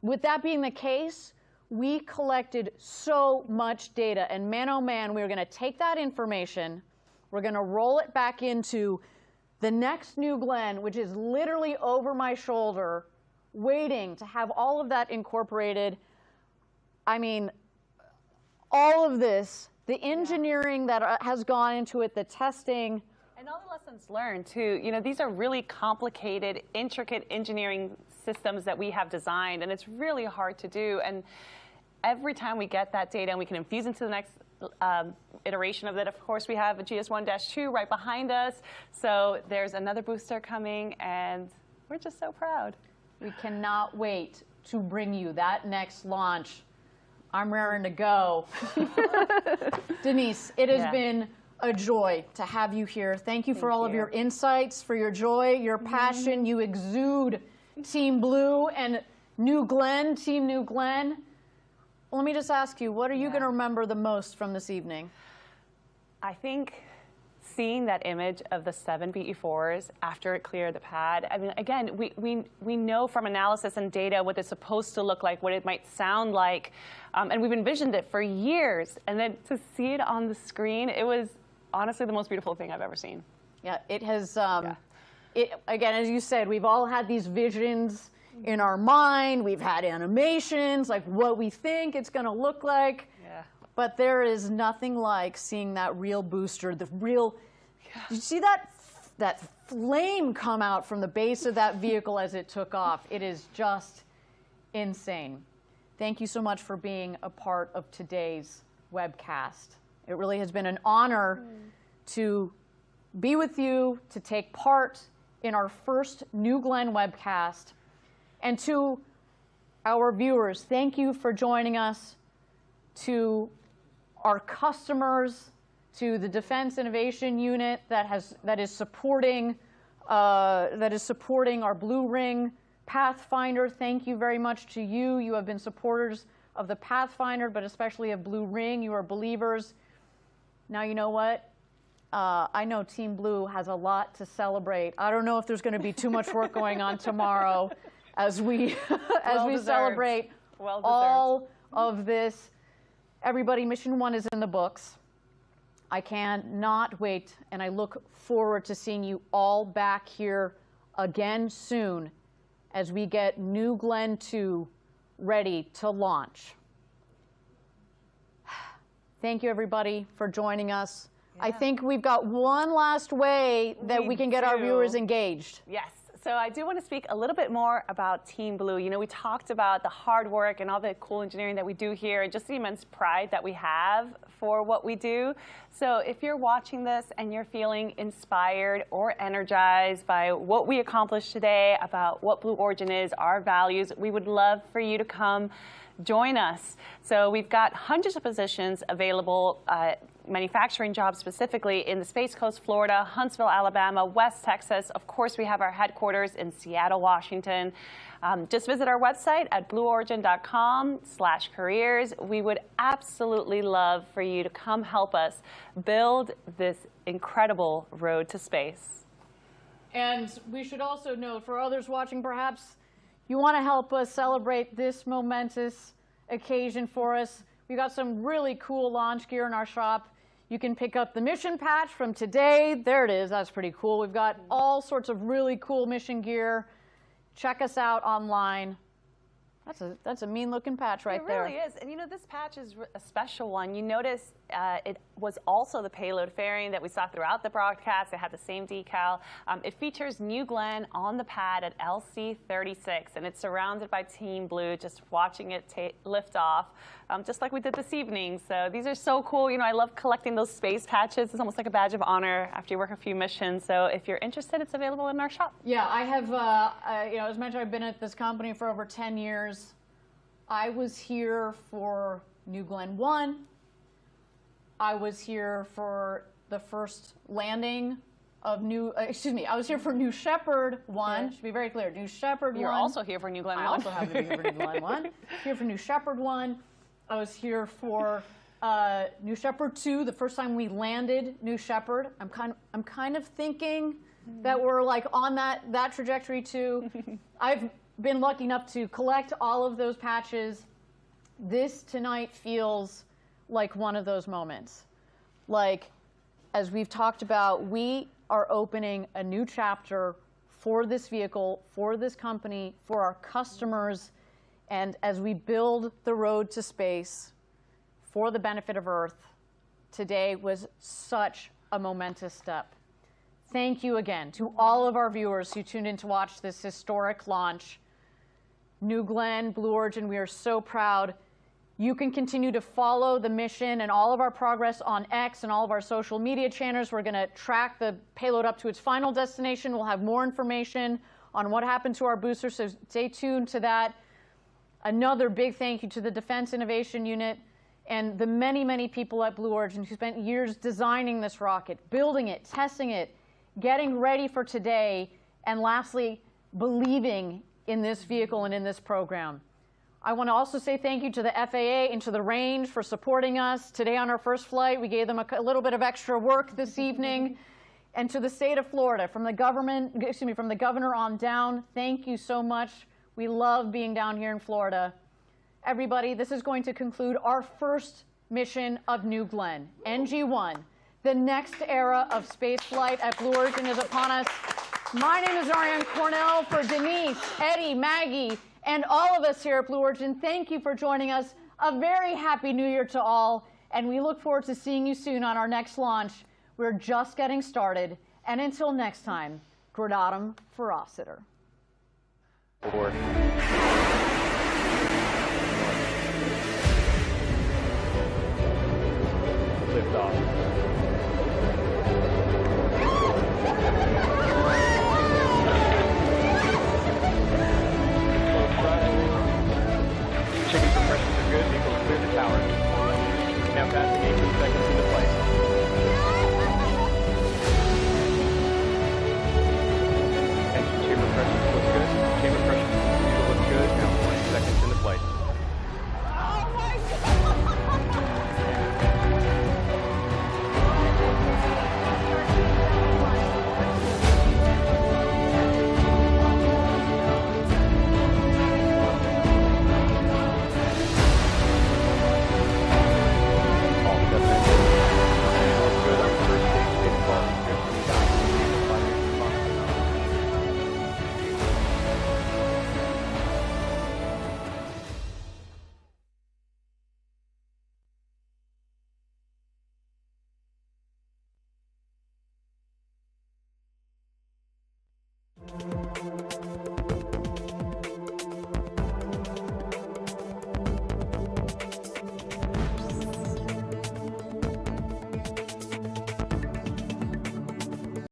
with that being the case, we collected so much data, and man, oh man, we were going to take that information, we're going to roll it back into the next New Glenn, which is literally over my shoulder, waiting to have all of that incorporated. I mean, all of this, the engineering that has gone into it, the testing. And all the lessons learned, too. You know, these are really complicated, intricate engineering systems that we have designed, and it's really hard to do. And every time we get that data and we can infuse into the next iteration of it, of course, we have a GS1-2 right behind us. So there's another booster coming, and we're just so proud. We cannot wait to bring you that next launch. I'm raring to go. Denise, it has been a joy to have you here. Thank you for all of your insights, for your joy, your passion. You exude Team Blue and New Glenn, Team New Glenn. Let me just ask you, what are you going to remember the most from this evening? I think seeing that image of the 7 BE4s after it cleared the pad. I mean, again, we know from analysis and data what it's supposed to look like, what it might sound like, and we've envisioned it for years. And then to see it on the screen, it was honestly the most beautiful thing I've ever seen. Yeah, it has, again, as you said, we've all had these visions in our mind. We've had animations, like what we think it's going to look like. Yeah. But there is nothing like seeing that real booster, the real, did you see that flame come out from the base of that vehicle as it took off? It is just insane. Thank you so much for being a part of today's webcast. It really has been an honor to be with you, to take part in our first New Glenn webcast. And to our viewers, thank you for joining us. To our customers, to the Defense Innovation Unit that is supporting our Blue Ring Pathfinder. Thank you very much to you. You have been supporters of the Pathfinder, but especially of Blue Ring. You are believers. Now, you know what? I know Team Blue has a lot to celebrate. I don't know if there's going to be too much work going on tomorrow as we celebrate all of this. Everybody, Mission 1 is in the books. I cannot wait, and I look forward to seeing you all back here again soon as we get New Glenn 2 ready to launch. Thank you, everybody, for joining us. Yeah. I think we've got one last way that we can get our viewers engaged. Yes. So I do want to speak a little bit more about Team Blue. You know, we talked about the hard work and all the cool engineering that we do here, and just the immense pride that we have for what we do. So if you're watching this and you're feeling inspired or energized by what we accomplished today, about what Blue Origin is, our values, we would love for you to come join us. So we've got hundreds of positions available, manufacturing jobs specifically in the Space Coast, Florida, Huntsville, Alabama, West Texas. Of course, we have our headquarters in Seattle, Washington. Just visit our website at blueorigin.com/careers. We would absolutely love for you to come help us build this incredible road to space. And we should also note, for others watching, perhaps you want to help us celebrate this momentous occasion for us. We've got some really cool launch gear in our shop. You can pick up the mission patch from today. There it is. That's pretty cool. We've got all sorts of really cool mission gear. Check us out online. That's a mean-looking patch right there. It really is. And you know, this patch is a special one. You notice it was also the payload fairing that we saw throughout the broadcast. It had the same decal. It features New Glenn on the pad at LC-36, and it's surrounded by Team Blue, just watching it lift off, just like we did this evening. So these are so cool. You know, I love collecting those space patches. It's almost like a badge of honor after you work a few missions. So if you're interested, it's available in our shop. Yeah, I have, you know, as mentioned, I've been at this company for over 10 years. I was here for New Glenn 1. I was here for the first landing of I was here for New Shepard 1. Yeah. Should be very clear. New Shepard 1. You're also here for New Glenn 1. I also happen to be here for New Glenn 1. Here for New Shepard 1. I was here for New Shepard 2, the first time we landed New Shepard. I'm kind of thinking that we're like on that trajectory too. I've been lucky enough to collect all of those patches. This tonight feels like one of those moments. Like, as we've talked about, we are opening a new chapter for this vehicle, for this company, for our customers, and as we build the road to space for the benefit of Earth, today was such a momentous step. Thank you again to all of our viewers who tuned in to watch this historic launch. New Glenn, Blue Origin, we are so proud. You can continue to follow the mission and all of our progress on X and all of our social media channels. We're going to track the payload up to its final destination. We'll have more information on what happened to our booster, so stay tuned to that. Another big thank you to the Defense Innovation Unit and the many, many people at Blue Origin who spent years designing this rocket, building it, testing it, getting ready for today, and lastly, believing in this vehicle and in this program. I want to also say thank you to the FAA and to the range for supporting us. Today on our first flight, we gave them a little bit of extra work this evening. And to the state of Florida, from the governor on down, thank you so much. We love being down here in Florida. Everybody, this is going to conclude our first mission of New Glenn, NG-1. The next era of space flight at Blue Origin is upon us. My name is Ariane Cornell. For Denise, Eddie, Maggie, and all of us here at Blue Origin, thank you for joining us. A very happy New Year to all, and we look forward to seeing you soon on our next launch. We're just getting started, and until next time, gradatum ferociter. Liftoff. Checking compressions are good. Vehicle clear the tower. Now passing